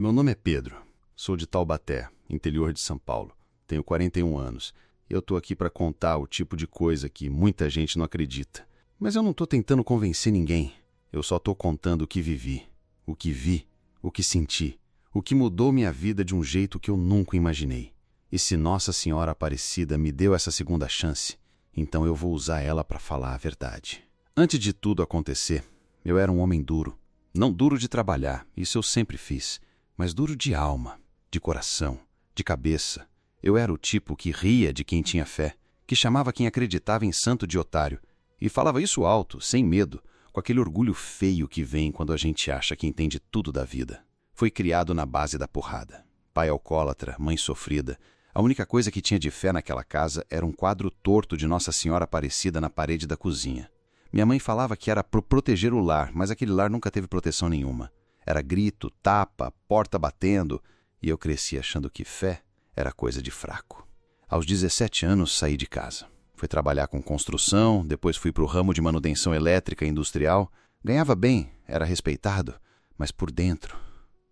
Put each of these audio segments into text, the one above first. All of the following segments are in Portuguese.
Meu nome é Pedro, sou de Taubaté, interior de São Paulo. Tenho 41 anos e eu tô aqui para contar o tipo de coisa que muita gente não acredita. Mas eu não tô tentando convencer ninguém, eu só tô contando o que vivi, o que vi, o que senti, o que mudou minha vida de um jeito que eu nunca imaginei. E se Nossa Senhora Aparecida me deu essa segunda chance, então eu vou usar ela para falar a verdade. Antes de tudo acontecer, eu era um homem duro. Não duro de trabalhar, isso eu sempre fiz, mas duro de alma, de coração, de cabeça. Eu era o tipo que ria de quem tinha fé, que chamava quem acreditava em santo de otário, e falava isso alto, sem medo, com aquele orgulho feio que vem quando a gente acha que entende tudo da vida. Fui criado na base da porrada. Pai alcoólatra, mãe sofrida. A única coisa que tinha de fé naquela casa era um quadro torto de Nossa Senhora Aparecida na parede da cozinha. Minha mãe falava que era para proteger o lar, mas aquele lar nunca teve proteção nenhuma. Era grito, tapa, porta batendo, e eu cresci achando que fé era coisa de fraco. Aos 17 anos saí de casa. Fui trabalhar com construção, depois fui para o ramo de manutenção elétrica e industrial. Ganhava bem, era respeitado, mas por dentro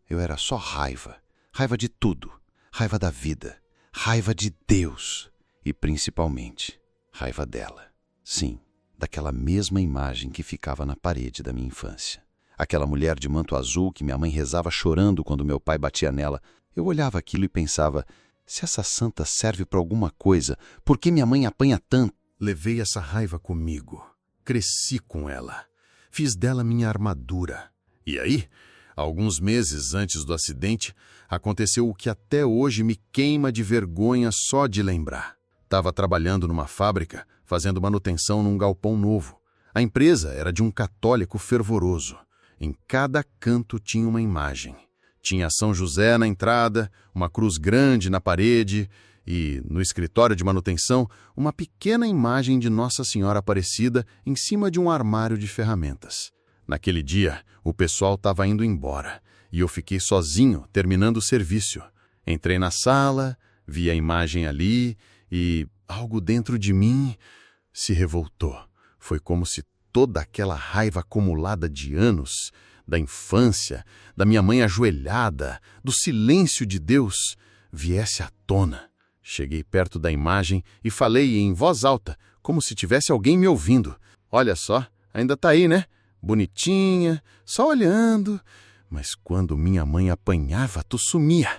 eu era só raiva. Raiva de tudo. Raiva da vida. Raiva de Deus. E principalmente, raiva dela. Sim, daquela mesma imagem que ficava na parede da minha infância. Aquela mulher de manto azul que minha mãe rezava chorando quando meu pai batia nela. Eu olhava aquilo e pensava, se essa santa serve para alguma coisa, por que minha mãe apanha tanto? Levei essa raiva comigo. Cresci com ela. Fiz dela minha armadura. E aí, alguns meses antes do acidente, aconteceu o que até hoje me queima de vergonha só de lembrar. Estava trabalhando numa fábrica, fazendo manutenção num galpão novo. A empresa era de um católico fervoroso. Em cada canto tinha uma imagem. Tinha São José na entrada, uma cruz grande na parede e, no escritório de manutenção, uma pequena imagem de Nossa Senhora Aparecida em cima de um armário de ferramentas. Naquele dia, o pessoal estava indo embora e eu fiquei sozinho terminando o serviço. Entrei na sala, vi a imagem ali e algo dentro de mim se revoltou. Foi como se toda aquela raiva acumulada de anos, da infância, da minha mãe ajoelhada, do silêncio de Deus, viesse à tona. Cheguei perto da imagem e falei em voz alta, como se tivesse alguém me ouvindo. Olha só, ainda tá aí, né? Bonitinha, só olhando. Mas quando minha mãe apanhava, tu sumia.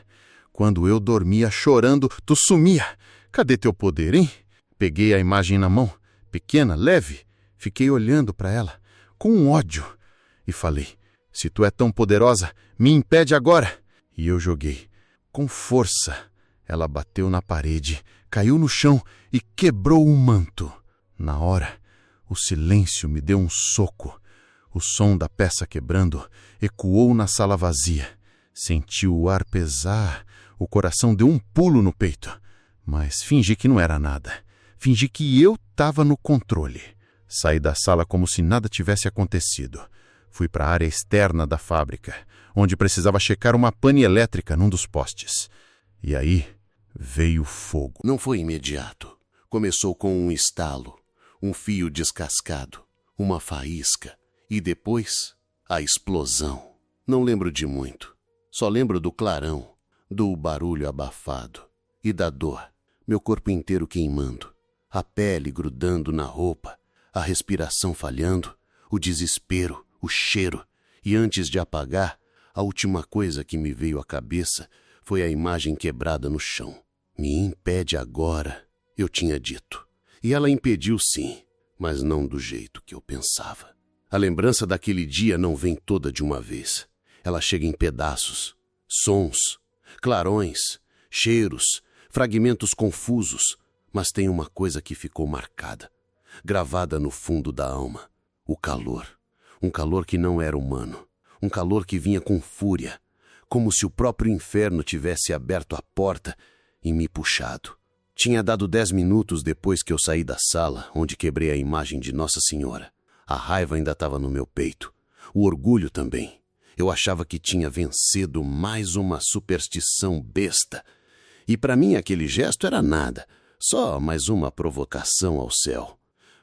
Quando eu dormia chorando, tu sumia. Cadê teu poder, hein? Peguei a imagem na mão, pequena, leve. Fiquei olhando para ela, com um ódio. E falei, se tu é tão poderosa, me impede agora. E eu joguei. Com força, ela bateu na parede, caiu no chão e quebrou o manto. Na hora, o silêncio me deu um soco. O som da peça quebrando ecoou na sala vazia. Senti o ar pesar, o coração deu um pulo no peito. Mas fingi que não era nada. Fingi que eu estava no controle. Saí da sala como se nada tivesse acontecido. Fui para a área externa da fábrica, onde precisava checar uma pane elétrica num dos postes. E aí veio fogo. Não foi imediato. Começou com um estalo, um fio descascado, uma faísca e depois a explosão. Não lembro de muito. Só lembro do clarão, do barulho abafado e da dor. Meu corpo inteiro queimando, a pele grudando na roupa, a respiração falhando, o desespero, o cheiro. E antes de apagar, a última coisa que me veio à cabeça foi a imagem quebrada no chão. Me impede agora, eu tinha dito. E ela impediu sim, mas não do jeito que eu pensava. A lembrança daquele dia não vem toda de uma vez. Ela chega em pedaços, sons, clarões, cheiros, fragmentos confusos, mas tem uma coisa que ficou marcada, gravada no fundo da alma, o calor. Um calor que não era humano, um calor que vinha com fúria, como se o próprio inferno tivesse aberto a porta e me puxado. Tinha dado 10 minutos depois que eu saí da sala, onde quebrei a imagem de Nossa Senhora. A raiva ainda estava no meu peito, o orgulho também. Eu achava que tinha vencido mais uma superstição besta. E para mim aquele gesto era nada, só mais uma provocação ao céu.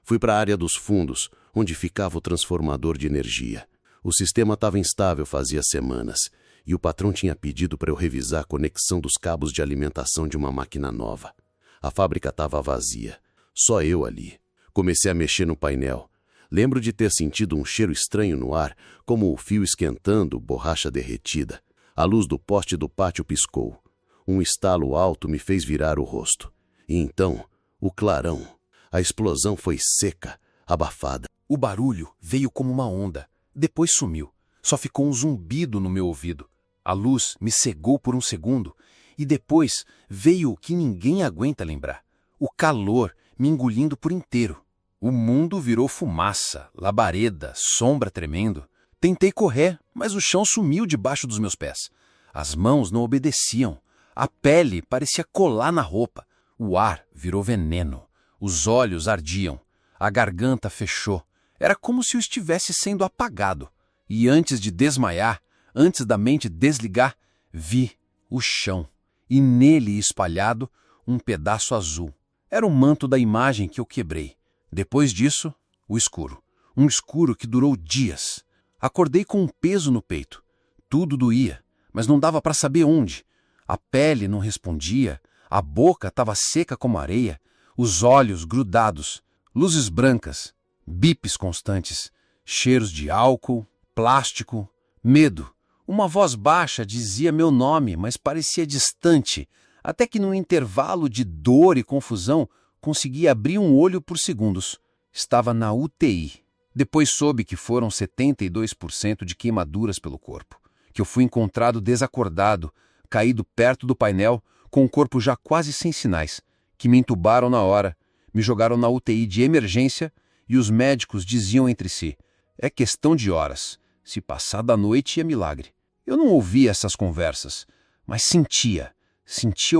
Fui para a área dos fundos, onde ficava o transformador de energia. O sistema estava instável fazia semanas, e o patrão tinha pedido para eu revisar a conexão dos cabos de alimentação de uma máquina nova. A fábrica estava vazia, só eu ali. Comecei a mexer no painel. Lembro de ter sentido um cheiro estranho no ar, como o fio esquentando, borracha derretida. A luz do poste do pátio piscou. Um estalo alto me fez virar o rosto. E então, o clarão. A explosão foi seca, abafada. O barulho veio como uma onda, depois sumiu. Só ficou um zumbido no meu ouvido. A luz me cegou por um segundo e depois veio o que ninguém aguenta lembrar. O calor me engolindo por inteiro. O mundo virou fumaça, labareda, sombra tremendo. Tentei correr, mas o chão sumiu debaixo dos meus pés. As mãos não obedeciam. A pele parecia colar na roupa. O ar virou veneno. Os olhos ardiam. A garganta fechou. Era como se eu estivesse sendo apagado. E antes de desmaiar, antes da mente desligar, vi o chão. E nele espalhado, um pedaço azul. Era o manto da imagem que eu quebrei. Depois disso, o escuro. Um escuro que durou dias. Acordei com um peso no peito. Tudo doía, mas não dava para saber onde. A pele não respondia, a boca estava seca como areia, os olhos grudados, luzes brancas, bipes constantes, cheiros de álcool, plástico, medo. Uma voz baixa dizia meu nome, mas parecia distante, até que num intervalo de dor e confusão, consegui abrir um olho por segundos. Estava na UTI. Depois soube que foram 72% de queimaduras pelo corpo, que eu fui encontrado desacordado, caído perto do painel, com o corpo já quase sem sinais, que me entubaram na hora, me jogaram na UTI de emergência e os médicos diziam entre si, é questão de horas, se passar da noite é milagre. Eu não ouvia essas conversas, mas sentia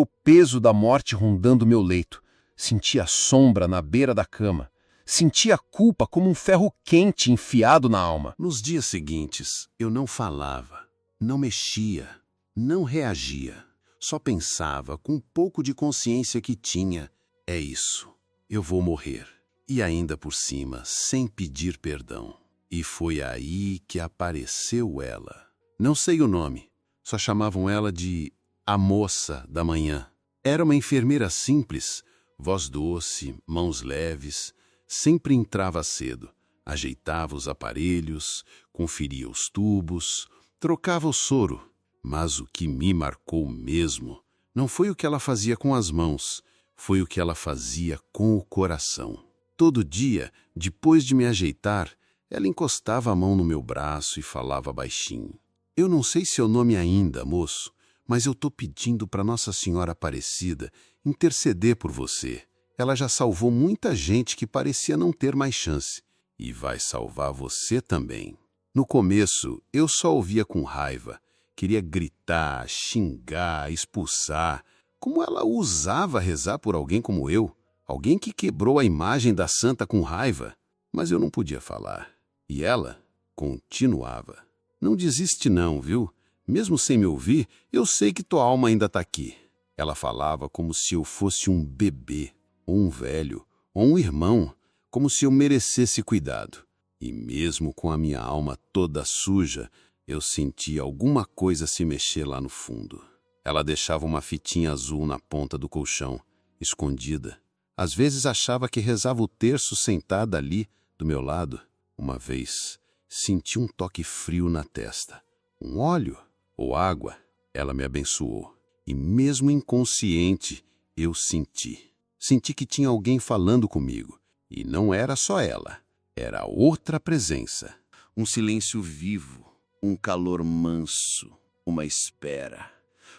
o peso da morte rondando meu leito, sentia a sombra na beira da cama, sentia a culpa como um ferro quente enfiado na alma. Nos dias seguintes, eu não falava, não mexia, não reagia. Só pensava com um pouco de consciência que tinha. É isso, eu vou morrer. E ainda por cima, sem pedir perdão. E foi aí que apareceu ela. Não sei o nome, só chamavam ela de a moça da manhã. Era uma enfermeira simples, voz doce, mãos leves, sempre entrava cedo, ajeitava os aparelhos, conferia os tubos, trocava o soro. Mas o que me marcou mesmo não foi o que ela fazia com as mãos, foi o que ela fazia com o coração. Todo dia, depois de me ajeitar, ela encostava a mão no meu braço e falava baixinho. Eu não sei seu nome ainda, moço, mas eu tô pedindo para Nossa Senhora Aparecida interceder por você. Ela já salvou muita gente que parecia não ter mais chance. E vai salvar você também. No começo, eu só ouvia com raiva. Queria gritar, xingar, expulsar. Como ela ousava rezar por alguém como eu? Alguém que quebrou a imagem da santa com raiva? Mas eu não podia falar. E ela continuava. Não desiste não, viu? Mesmo sem me ouvir, eu sei que tua alma ainda está aqui. Ela falava como se eu fosse um bebê, ou um velho, ou um irmão, como se eu merecesse cuidado. E mesmo com a minha alma toda suja, eu sentia alguma coisa se mexer lá no fundo. Ela deixava uma fitinha azul na ponta do colchão, escondida. Às vezes achava que rezava o terço sentada ali, do meu lado. Uma vez, senti um toque frio na testa. Um óleo ou água, ela me abençoou. E mesmo inconsciente, eu senti. Senti que tinha alguém falando comigo. E não era só ela, era outra presença. Um silêncio vivo. Um calor manso, uma espera.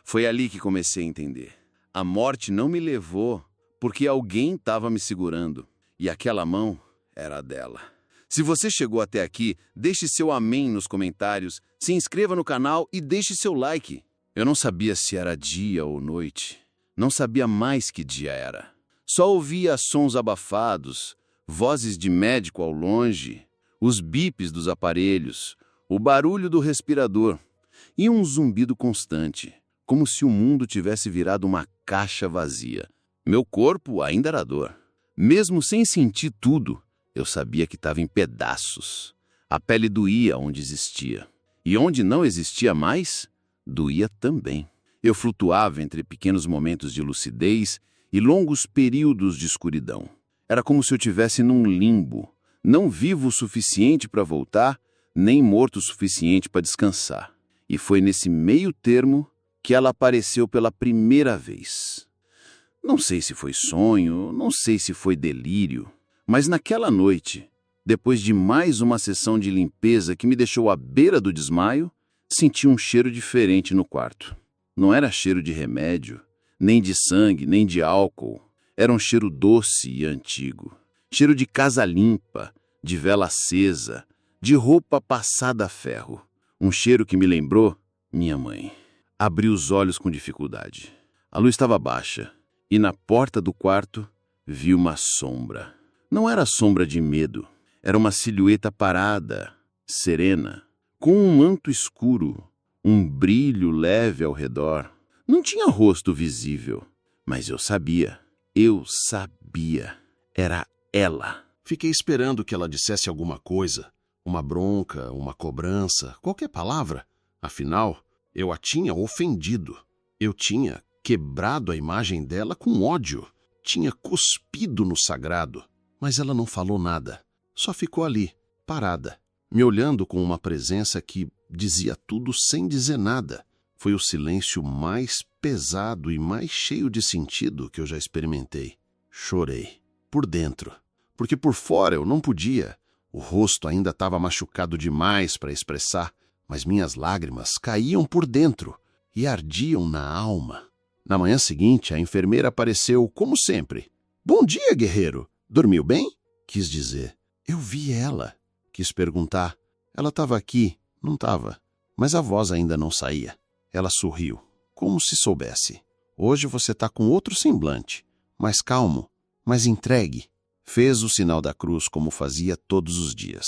Foi ali que comecei a entender. A morte não me levou porque alguém estava me segurando. E aquela mão era a dela. Se você chegou até aqui, deixe seu amém nos comentários, se inscreva no canal e deixe seu like. Eu não sabia se era dia ou noite. Não sabia mais que dia era. Só ouvia sons abafados, vozes de médico ao longe, os bipes dos aparelhos, o barulho do respirador e um zumbido constante, como se o mundo tivesse virado uma caixa vazia. Meu corpo ainda era dor. Mesmo sem sentir tudo, eu sabia que estava em pedaços. A pele doía onde existia. E onde não existia mais, doía também. Eu flutuava entre pequenos momentos de lucidez e longos períodos de escuridão. Era como se eu estivesse num limbo, não vivo o suficiente para voltar, nem morto o suficiente para descansar. E foi nesse meio termo que ela apareceu pela primeira vez. Não sei se foi sonho, não sei se foi delírio, mas naquela noite, depois de mais uma sessão de limpeza que me deixou à beira do desmaio, senti um cheiro diferente no quarto. Não era cheiro de remédio, nem de sangue, nem de álcool. Era um cheiro doce e antigo. Cheiro de casa limpa, de vela acesa, de roupa passada a ferro. Um cheiro que me lembrou minha mãe. Abri os olhos com dificuldade. A luz estava baixa e na porta do quarto vi uma sombra. Não era sombra de medo. Era uma silhueta parada, serena, com um manto escuro, um brilho leve ao redor. Não tinha rosto visível, mas eu sabia. Era ela. Fiquei esperando que ela dissesse alguma coisa, uma bronca, uma cobrança, qualquer palavra. Afinal, eu a tinha ofendido. Eu tinha quebrado a imagem dela com ódio. Tinha cuspido no sagrado. Mas ela não falou nada. Só ficou ali, parada, me olhando com uma presença que dizia tudo sem dizer nada. Foi o silêncio mais pesado e mais cheio de sentido que eu já experimentei. Chorei. Por dentro. Porque por fora eu não podia. O rosto ainda estava machucado demais para expressar, mas minhas lágrimas caíam por dentro e ardiam na alma. Na manhã seguinte, a enfermeira apareceu como sempre. "Bom dia, guerreiro. Dormiu bem?" Quis dizer. Eu vi ela. Quis perguntar. Ela estava aqui. Não estava. Mas a voz ainda não saía. Ela sorriu, como se soubesse. "Hoje você está com outro semblante. Mais calmo, mais entregue." Fez o sinal da cruz como fazia todos os dias.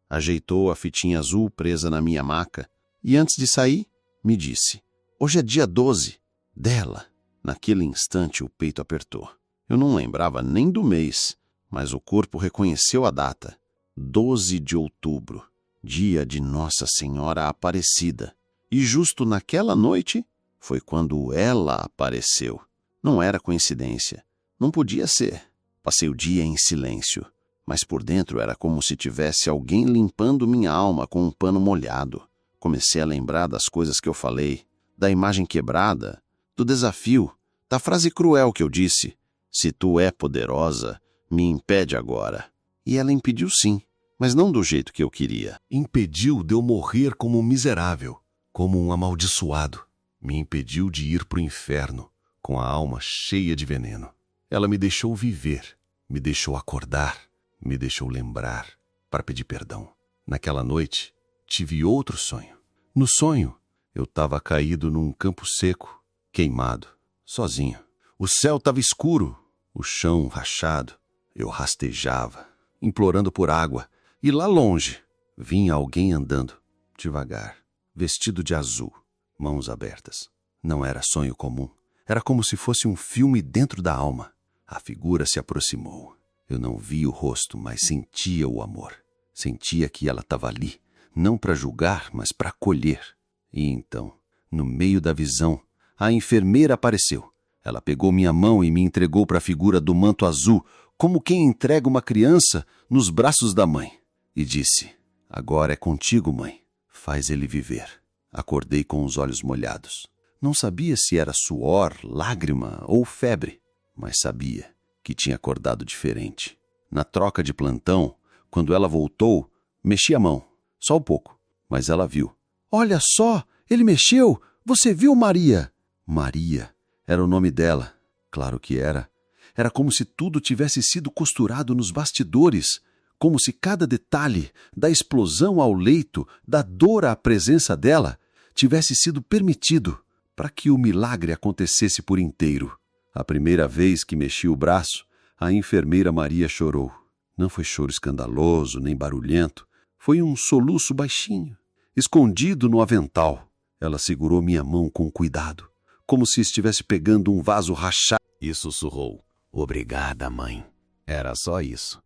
Ajeitou a fitinha azul presa na minha maca e antes de sair, me disse: "Hoje é dia 12. Dela." Naquele instante o peito apertou. Eu não lembrava nem do mês, mas o corpo reconheceu a data. 12 de outubro, dia de Nossa Senhora Aparecida. E justo naquela noite foi quando ela apareceu. Não era coincidência. Não podia ser. Passei o dia em silêncio, mas por dentro era como se tivesse alguém limpando minha alma com um pano molhado. Comecei a lembrar das coisas que eu falei, da imagem quebrada, do desafio, da frase cruel que eu disse: "Se tu é poderosa, me impede agora." E ela impediu sim, mas não do jeito que eu queria. Impediu de eu morrer como um miserável, como um amaldiçoado. Me impediu de ir para o inferno, com a alma cheia de veneno. Ela me deixou viver, me deixou acordar, me deixou lembrar, para pedir perdão. Naquela noite, tive outro sonho. No sonho, eu estava caído num campo seco, queimado, sozinho. O céu estava escuro, o chão rachado. Eu rastejava, implorando por água, e lá longe vinha alguém andando, devagar, vestido de azul, mãos abertas. Não era sonho comum. Era como se fosse um filme dentro da alma. A figura se aproximou. Eu não vi o rosto, mas sentia o amor. Sentia que ela estava ali, não para julgar, mas para acolher. E então, no meio da visão, a enfermeira apareceu. Ela pegou minha mão e me entregou para a figura do manto azul, como quem entrega uma criança nos braços da mãe. E disse: "Agora é contigo, mãe. Faz ele viver." Acordei com os olhos molhados. Não sabia se era suor, lágrima ou febre, mas sabia que tinha acordado diferente. Na troca de plantão, quando ela voltou, mexi a mão, só um pouco, mas ela viu. "Olha só, ele mexeu! Você viu, Maria?" Maria era o nome dela. Claro que era. Era como se tudo tivesse sido costurado nos bastidores, como se cada detalhe, da explosão ao leito, da dor à presença dela, tivesse sido permitido para que o milagre acontecesse por inteiro. A primeira vez que mexi o braço, a enfermeira Maria chorou. Não foi choro escandaloso, nem barulhento. Foi um soluço baixinho, escondido no avental. Ela segurou minha mão com cuidado, como se estivesse pegando um vaso rachado. E sussurrou: "Obrigada, mãe." Era só isso.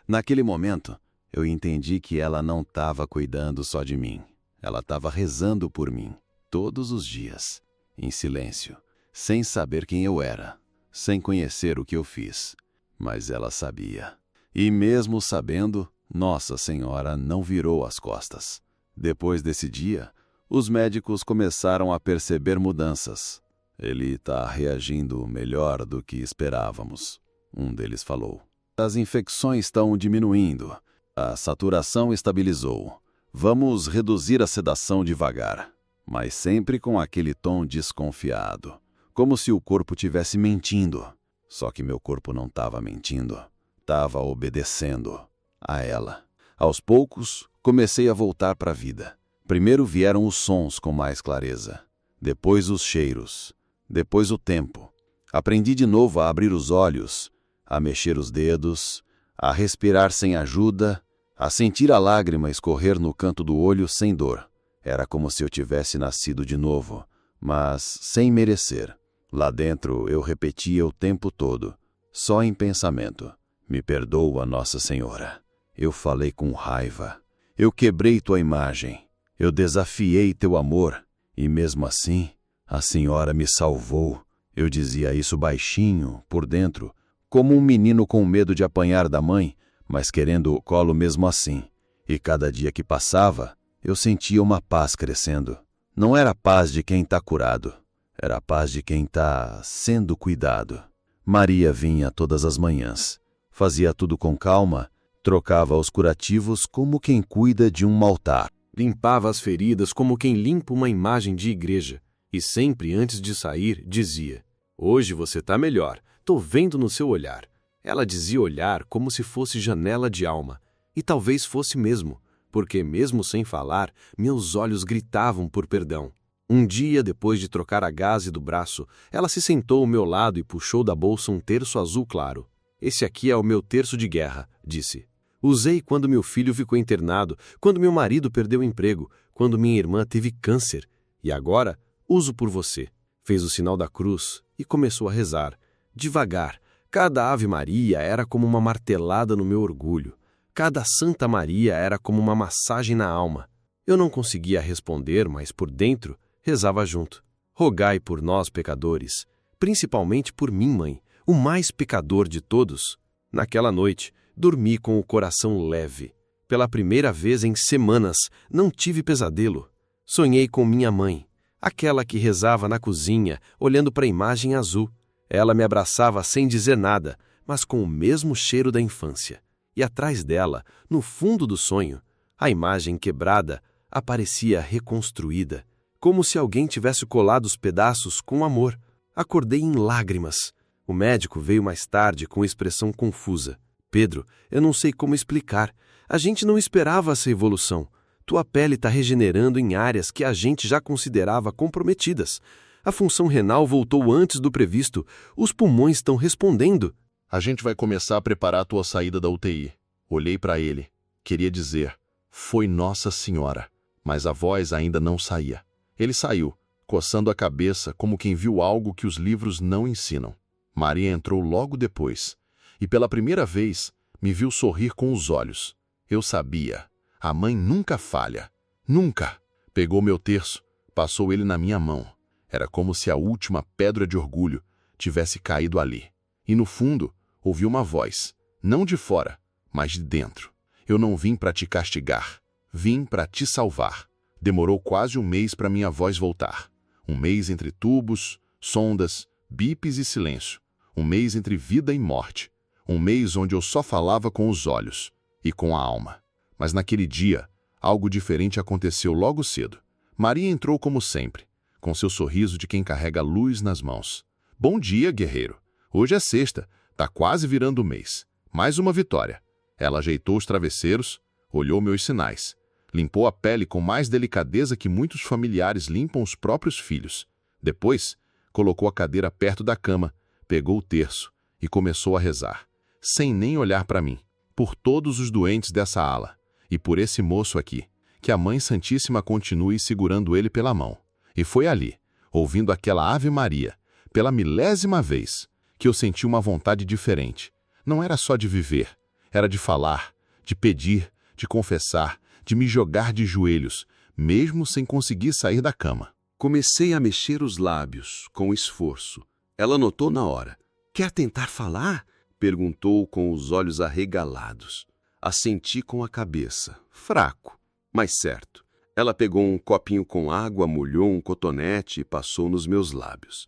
Naquele momento, eu entendi que ela não estava cuidando só de mim. Ela estava rezando por mim. todos os dias, em silêncio, sem saber quem eu era, sem conhecer o que eu fiz. Mas ela sabia. E mesmo sabendo, Nossa Senhora não virou as costas. Depois desse dia, os médicos começaram a perceber mudanças. Ele está reagindo melhor do que esperávamos, um deles falou. As infecções estão diminuindo. A saturação estabilizou. Vamos reduzir a sedação devagar, mas sempre com aquele tom desconfiado, como se o corpo tivesse mentindo. Só que meu corpo não estava mentindo, estava obedecendo a ela. Aos poucos, comecei a voltar para a vida. Primeiro vieram os sons com mais clareza, depois os cheiros, depois o tempo. Aprendi de novo a abrir os olhos, a mexer os dedos, a respirar sem ajuda, a sentir a lágrima escorrer no canto do olho sem dor. Era como se eu tivesse nascido de novo, mas sem merecer. Lá dentro eu repetia o tempo todo, só em pensamento: me perdoa, Nossa Senhora. Eu falei com raiva. Eu quebrei tua imagem. Eu desafiei teu amor. E mesmo assim, a Senhora me salvou. Eu dizia isso baixinho, por dentro, como um menino com medo de apanhar da mãe, mas querendo o colo mesmo assim. E cada dia que passava, eu sentia uma paz crescendo. Não era a paz de quem está curado. Era a paz de quem está sendo cuidado. Maria vinha todas as manhãs. Fazia tudo com calma, trocava os curativos como quem cuida de um altar. Limpava as feridas como quem limpa uma imagem de igreja. E sempre antes de sair, dizia: hoje você está melhor, tô vendo no seu olhar. Ela dizia olhar como se fosse janela de alma. E talvez fosse mesmo, porque mesmo sem falar, meus olhos gritavam por perdão. Um dia, depois de trocar a gaze do braço, ela se sentou ao meu lado e puxou da bolsa um terço azul claro. Esse aqui é o meu terço de guerra, disse. Usei quando meu filho ficou internado, quando meu marido perdeu o emprego, quando minha irmã teve câncer. E agora, uso por você. Fez o sinal da cruz e começou a rezar. Devagar, cada Ave Maria era como uma martelada no meu orgulho. Cada Santa Maria era como uma massagem na alma. Eu não conseguia responder, mas por dentro rezava junto. Rogai por nós, pecadores, principalmente por mim, mãe, o mais pecador de todos. Naquela noite, dormi com o coração leve. Pela primeira vez em semanas, não tive pesadelo. Sonhei com minha mãe, aquela que rezava na cozinha, olhando para a imagem azul. Ela me abraçava sem dizer nada, mas com o mesmo cheiro da infância. E atrás dela, no fundo do sonho, a imagem quebrada aparecia reconstruída, como se alguém tivesse colado os pedaços com amor. Acordei em lágrimas. O médico veio mais tarde com expressão confusa. Pedro, eu não sei como explicar. A gente não esperava essa evolução. Tua pele está regenerando em áreas que a gente já considerava comprometidas. A função renal voltou antes do previsto. Os pulmões estão respondendo. A gente vai começar a preparar a tua saída da UTI. Olhei para ele. Queria dizer, foi Nossa Senhora. Mas a voz ainda não saía. Ele saiu, coçando a cabeça como quem viu algo que os livros não ensinam. Maria entrou logo depois. E pela primeira vez, me viu sorrir com os olhos. Eu sabia. A mãe nunca falha. Nunca. Pegou meu terço, passou ele na minha mão. Era como se a última pedra de orgulho tivesse caído ali. E no fundo, ouvi uma voz, não de fora, mas de dentro. Eu não vim para te castigar. Vim para te salvar. Demorou quase um mês para minha voz voltar. Um mês entre tubos, sondas, bipes e silêncio. Um mês entre vida e morte. Um mês onde eu só falava com os olhos e com a alma. Mas naquele dia, algo diferente aconteceu logo cedo. Maria entrou como sempre, com seu sorriso de quem carrega a luz nas mãos. Bom dia, guerreiro. Hoje é sexta, tá quase virando o mês. Mais uma vitória. Ela ajeitou os travesseiros, olhou meus sinais. Limpou a pele com mais delicadeza que muitos familiares limpam os próprios filhos. Depois, colocou a cadeira perto da cama, pegou o terço e começou a rezar, sem nem olhar para mim, por todos os doentes dessa ala e por esse moço aqui, que a Mãe Santíssima continue segurando ele pela mão. E foi ali, ouvindo aquela Ave Maria, pela milésima vez, que eu senti uma vontade diferente. Não era só de viver, era de falar, de pedir, de confessar, de me jogar de joelhos, mesmo sem conseguir sair da cama. Comecei a mexer os lábios, com esforço. Ela notou na hora. Quer tentar falar? Perguntou com os olhos arregalados. Assenti com a cabeça, fraco, mas certo. Ela pegou um copinho com água, molhou um cotonete e passou nos meus lábios.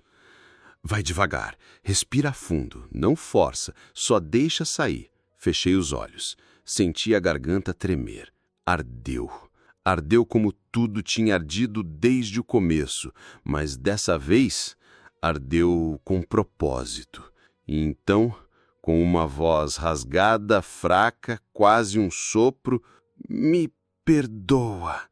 Vai devagar, respira fundo, não força, só deixa sair. Fechei os olhos. Senti a garganta tremer. Ardeu. Ardeu como tudo tinha ardido desde o começo, mas dessa vez ardeu com propósito. E então, com uma voz rasgada, fraca, quase um sopro, me perdoa.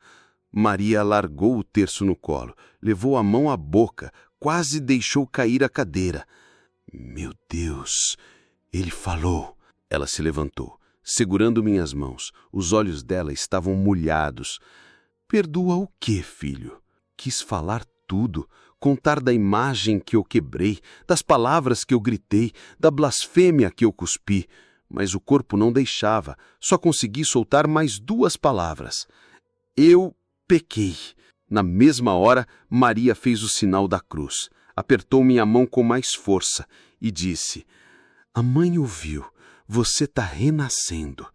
Maria largou o terço no colo, levou a mão à boca, quase deixou cair a cadeira. Meu Deus, ele falou. Ela se levantou, segurando minhas mãos. Os olhos dela estavam molhados. Perdoa o quê, filho? Quis falar tudo, contar da imagem que eu quebrei, das palavras que eu gritei, da blasfêmia que eu cuspi. Mas o corpo não deixava, só consegui soltar mais 2 palavras. Eu pequei. Na mesma hora, Maria fez o sinal da cruz. Apertou minha mão com mais força e disse: A mãe ouviu. Você está renascendo.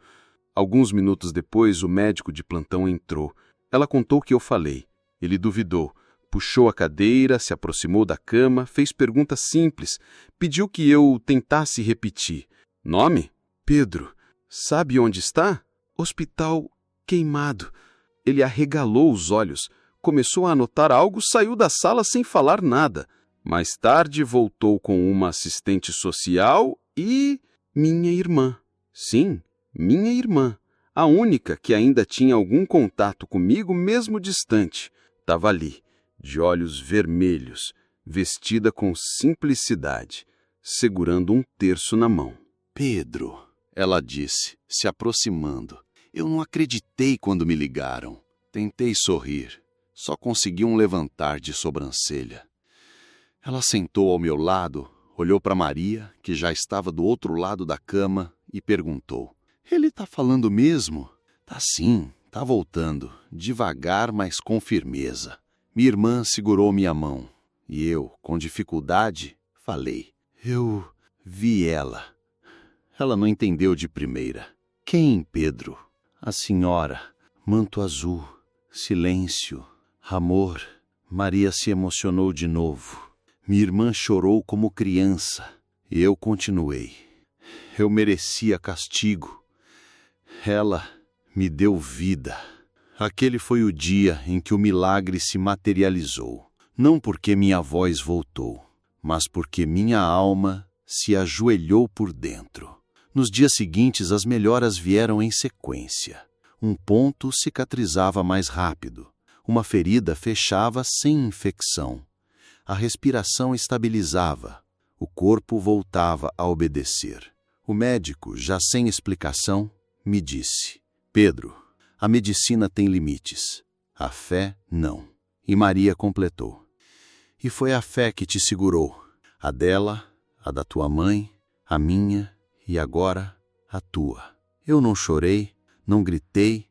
Alguns minutos depois, o médico de plantão entrou. Ela contou o que eu falei. Ele duvidou. Puxou a cadeira, se aproximou da cama, fez perguntas simples. Pediu que eu tentasse repetir. Nome? Pedro. Sabe onde está? Hospital queimado. Ele arregalou os olhos. Começou a anotar algo, saiu da sala sem falar nada. Mais tarde voltou com uma assistente social e minha irmã. Sim, minha irmã. A única que ainda tinha algum contato comigo, mesmo distante. Estava ali, de olhos vermelhos, vestida com simplicidade, segurando um terço na mão. Pedro, ela disse, se aproximando. Eu não acreditei quando me ligaram. Tentei sorrir. Só consegui um levantar de sobrancelha. Ela sentou ao meu lado, olhou para Maria, que já estava do outro lado da cama, e perguntou: Ele está falando mesmo? Tá sim, tá voltando, devagar, mas com firmeza. Minha irmã segurou minha mão, e eu, com dificuldade, falei: Eu vi ela. Ela não entendeu de primeira. Quem, Pedro? A senhora. Manto azul. Silêncio. Amor. Maria se emocionou de novo. Minha irmã chorou como criança. E eu continuei. Eu merecia castigo. Ela me deu vida. Aquele foi o dia em que o milagre se materializou. Não porque minha voz voltou, mas porque minha alma se ajoelhou por dentro. Nos dias seguintes, as melhoras vieram em sequência. Um ponto cicatrizava mais rápido. Uma ferida fechava sem infecção. A respiração estabilizava. O corpo voltava a obedecer. O médico, já sem explicação, me disse: Pedro, a medicina tem limites. A fé, não. E Maria completou: E foi a fé que te segurou. A dela, a da tua mãe, a minha e agora a tua. Eu não chorei, não gritei,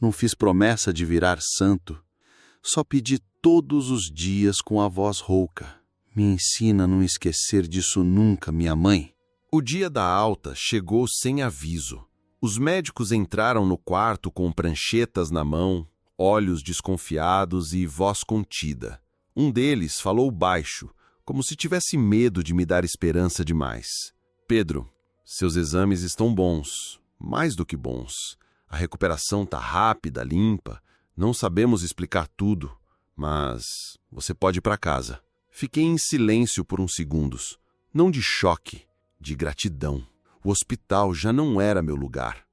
não fiz promessa de virar santo. Só pedi todos os dias com a voz rouca: Me ensina a não esquecer disso nunca, minha mãe. O dia da alta chegou sem aviso. Os médicos entraram no quarto com pranchetas na mão, olhos desconfiados e voz contida. Um deles falou baixo, como se tivesse medo de me dar esperança demais. Pedro, seus exames estão bons, mais do que bons. A recuperação está rápida, limpa. Não sabemos explicar tudo, mas você pode ir para casa. Fiquei em silêncio por uns segundos, não de choque, de gratidão. O hospital já não era meu lugar.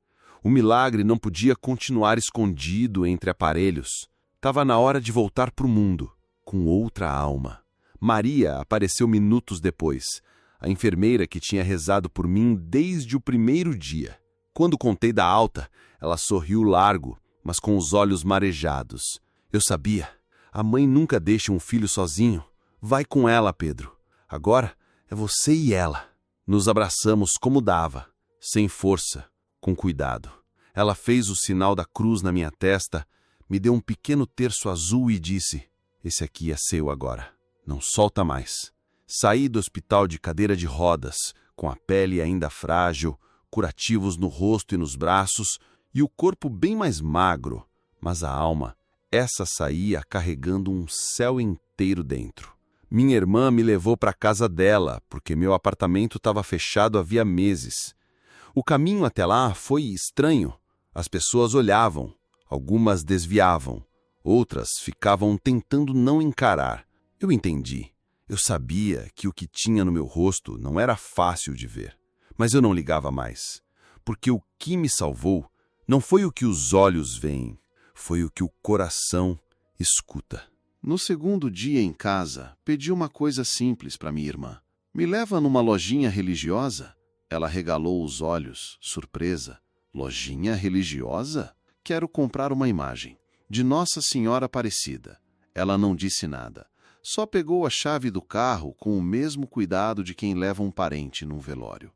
O milagre não podia continuar escondido entre aparelhos. Estava na hora de voltar para o mundo, com outra alma. Maria apareceu minutos depois, a enfermeira que tinha rezado por mim desde o primeiro dia. Quando contei da alta, ela sorriu largo, mas com os olhos marejados. Eu sabia. A mãe nunca deixa um filho sozinho. Vai com ela, Pedro. Agora é você e ela. Nos abraçamos como dava, sem força, com cuidado. Ela fez o sinal da cruz na minha testa, me deu um pequeno terço azul e disse: Esse aqui é seu agora. Não solta mais. Saí do hospital de cadeira de rodas, com a pele ainda frágil, curativos no rosto e nos braços, e o corpo bem mais magro, mas a alma, essa saía carregando um céu inteiro dentro. Minha irmã me levou para a casa dela, porque meu apartamento estava fechado havia meses. O caminho até lá foi estranho. As pessoas olhavam, algumas desviavam, outras ficavam tentando não encarar. Eu entendi. Eu sabia que o que tinha no meu rosto não era fácil de ver. Mas eu não ligava mais, porque o que me salvou não foi o que os olhos veem, foi o que o coração escuta. No segundo dia em casa, pedi uma coisa simples para minha irmã. Me leva numa lojinha religiosa? Ela regalou os olhos, surpresa. Lojinha religiosa? Quero comprar uma imagem de Nossa Senhora Aparecida. Ela não disse nada. Só pegou a chave do carro com o mesmo cuidado de quem leva um parente num velório.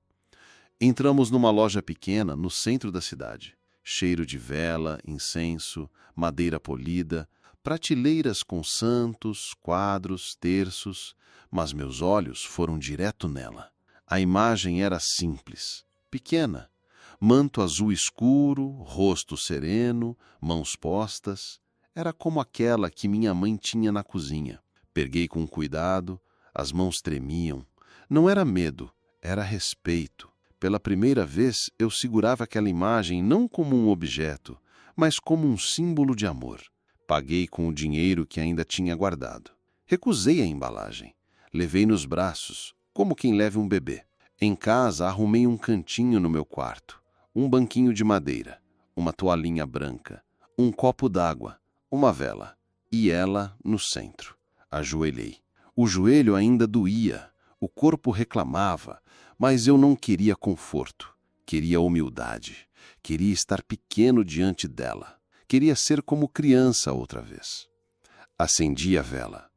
Entramos numa loja pequena no centro da cidade. Cheiro de vela, incenso, madeira polida, prateleiras com santos, quadros, terços, mas meus olhos foram direto nela. A imagem era simples, pequena, manto azul escuro, rosto sereno, mãos postas. Era como aquela que minha mãe tinha na cozinha. Peguei com cuidado, as mãos tremiam. Não era medo, era respeito. Pela primeira vez, eu segurava aquela imagem não como um objeto, mas como um símbolo de amor. Paguei com o dinheiro que ainda tinha guardado. Recusei a embalagem. Levei nos braços, como quem leva um bebê. Em casa, arrumei um cantinho no meu quarto. Um banquinho de madeira, uma toalhinha branca, um copo d'água, uma vela. E ela no centro. Ajoelhei. O joelho ainda doía, o corpo reclamava, mas eu não queria conforto. Queria humildade. Queria estar pequeno diante dela. Queria ser como criança outra vez. Acendi a vela.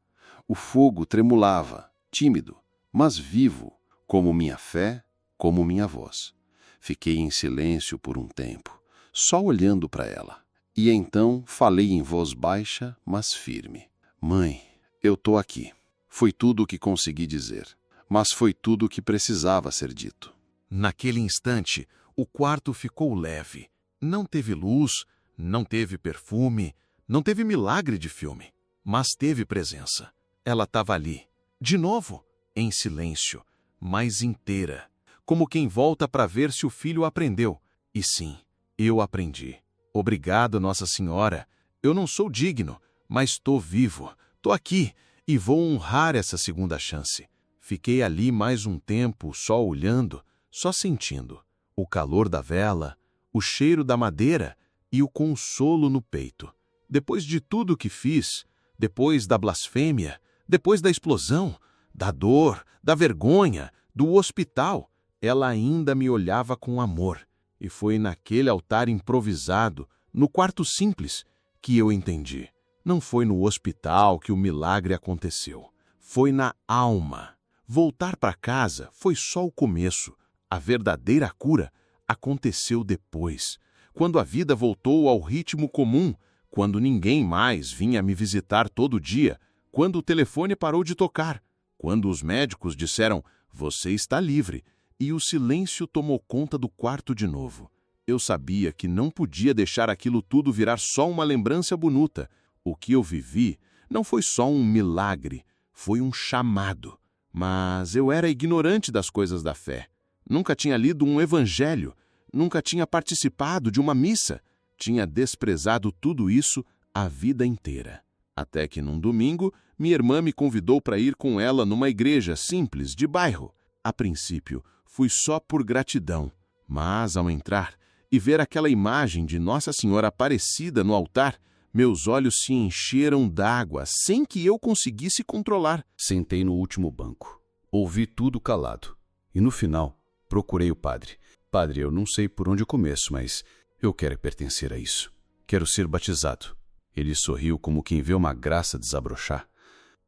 O fogo tremulava, tímido, mas vivo, como minha fé, como minha voz. Fiquei em silêncio por um tempo, só olhando para ela. E então falei em voz baixa, mas firme. Mãe, eu tô aqui. Foi tudo o que consegui dizer, mas foi tudo o que precisava ser dito. Naquele instante, o quarto ficou leve. Não teve luz, não teve perfume, não teve milagre de filme, mas teve presença. Ela estava ali, de novo, em silêncio, mas inteira, como quem volta para ver se o filho aprendeu. E sim, eu aprendi. Obrigado, Nossa Senhora. Eu não sou digno, mas estou vivo, estou aqui e vou honrar essa segunda chance. Fiquei ali mais um tempo, só olhando, só sentindo o calor da vela, o cheiro da madeira e o consolo no peito. Depois de tudo que fiz, depois da blasfêmia, depois da explosão, da dor, da vergonha, do hospital, ela ainda me olhava com amor. E foi naquele altar improvisado, no quarto simples, que eu entendi. Não foi no hospital que o milagre aconteceu. Foi na alma. Voltar para casa foi só o começo. A verdadeira cura aconteceu depois, quando a vida voltou ao ritmo comum, quando ninguém mais vinha me visitar todo dia, quando o telefone parou de tocar, quando os médicos disseram, você está livre, e o silêncio tomou conta do quarto de novo. Eu sabia que não podia deixar aquilo tudo virar só uma lembrança bonita. O que eu vivi não foi só um milagre, foi um chamado. Mas eu era ignorante das coisas da fé. Nunca tinha lido um evangelho, nunca tinha participado de uma missa. Tinha desprezado tudo isso a vida inteira. Até que num domingo, minha irmã me convidou para ir com ela numa igreja simples de bairro. A princípio, fui só por gratidão, mas ao entrar e ver aquela imagem de Nossa Senhora Aparecida no altar, meus olhos se encheram d'água sem que eu conseguisse controlar. Sentei no último banco. Ouvi tudo calado. E no final, procurei o padre. Padre, eu não sei por onde eu começo, mas eu quero pertencer a isso. Quero ser batizado. Ele sorriu como quem vê uma graça desabrochar.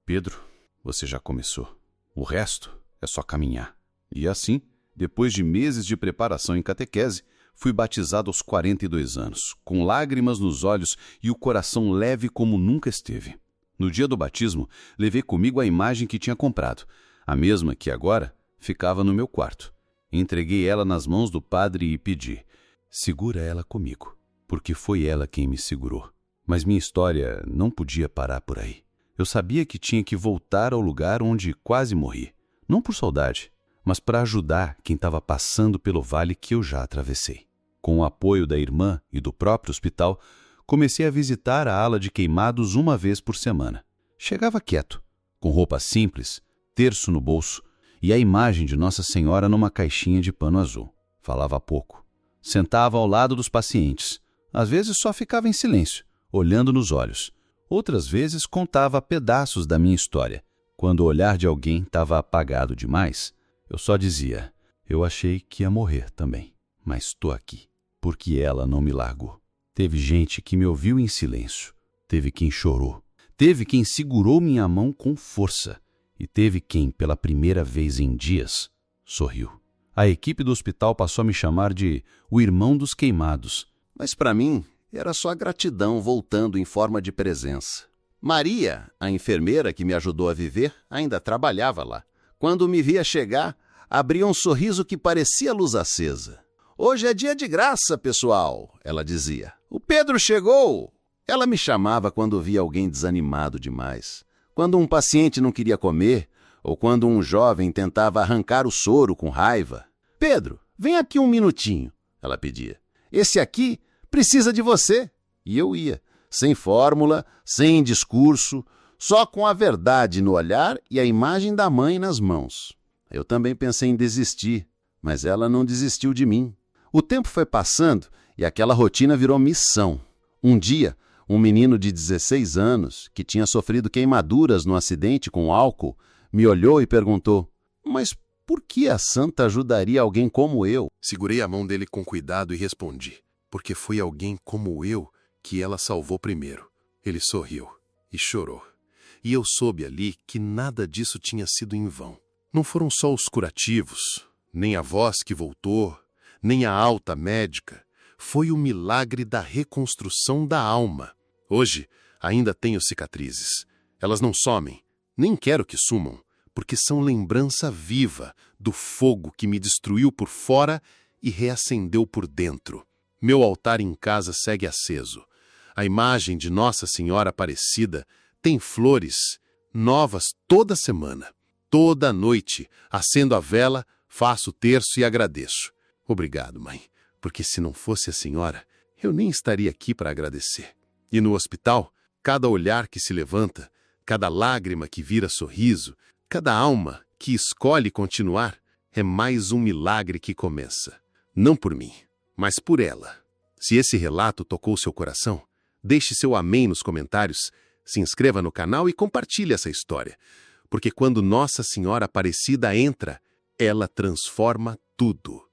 Pedro, você já começou. O resto é só caminhar. E assim, depois de meses de preparação em catequese, fui batizado aos 42 anos, com lágrimas nos olhos e o coração leve como nunca esteve. No dia do batismo, levei comigo a imagem que tinha comprado, a mesma que agora ficava no meu quarto. Entreguei ela nas mãos do padre e pedi: segura ela comigo, porque foi ela quem me segurou. Mas minha história não podia parar por aí. Eu sabia que tinha que voltar ao lugar onde quase morri, não por saudade, mas para ajudar quem estava passando pelo vale que eu já atravessei. Com o apoio da irmã e do próprio hospital, comecei a visitar a ala de queimados uma vez por semana. Chegava quieto, com roupa simples, terço no bolso e a imagem de Nossa Senhora numa caixinha de pano azul. Falava pouco. Sentava ao lado dos pacientes. Às vezes só ficava em silêncio, olhando nos olhos. Outras vezes contava pedaços da minha história. Quando o olhar de alguém estava apagado demais, eu só dizia: eu achei que ia morrer também, mas estou aqui, porque ela não me largou. Teve gente que me ouviu em silêncio, teve quem chorou, teve quem segurou minha mão com força e teve quem, pela primeira vez em dias, sorriu. A equipe do hospital passou a me chamar de o irmão dos queimados. Mas para mim, era só gratidão voltando em forma de presença. Maria, a enfermeira que me ajudou a viver, ainda trabalhava lá. Quando me via chegar, abria um sorriso que parecia luz acesa. Hoje é dia de graça, pessoal, ela dizia. O Pedro chegou! Ela me chamava quando via alguém desanimado demais. Quando um paciente não queria comer, ou quando um jovem tentava arrancar o soro com raiva. Pedro, vem aqui um minutinho, ela pedia. Esse aqui precisa de você. E eu ia, sem fórmula, sem discurso, só com a verdade no olhar e a imagem da mãe nas mãos. Eu também pensei em desistir, mas ela não desistiu de mim. O tempo foi passando e aquela rotina virou missão. Um dia, um menino de 16 anos, que tinha sofrido queimaduras no acidente com álcool, me olhou e perguntou: mas por que a santa ajudaria alguém como eu? Segurei a mão dele com cuidado e respondi: porque foi alguém como eu que ela salvou primeiro. Ele sorriu e chorou. E eu soube ali que nada disso tinha sido em vão. Não foram só os curativos, nem a voz que voltou, nem a alta médica. Foi o milagre da reconstrução da alma. Hoje, ainda tenho cicatrizes. Elas não somem, nem quero que sumam, porque são lembrança viva do fogo que me destruiu por fora e reacendeu por dentro. Meu altar em casa segue aceso. A imagem de Nossa Senhora Aparecida tem flores novas toda semana. Toda noite, acendo a vela, faço o terço e agradeço. Obrigado, mãe, porque se não fosse a senhora, eu nem estaria aqui para agradecer. E no hospital, cada olhar que se levanta, cada lágrima que vira sorriso, cada alma que escolhe continuar, é mais um milagre que começa. Não por mim, mas por ela. Se esse relato tocou seu coração, deixe seu amém nos comentários, se inscreva no canal e compartilhe essa história. Porque quando Nossa Senhora Aparecida entra, ela transforma tudo.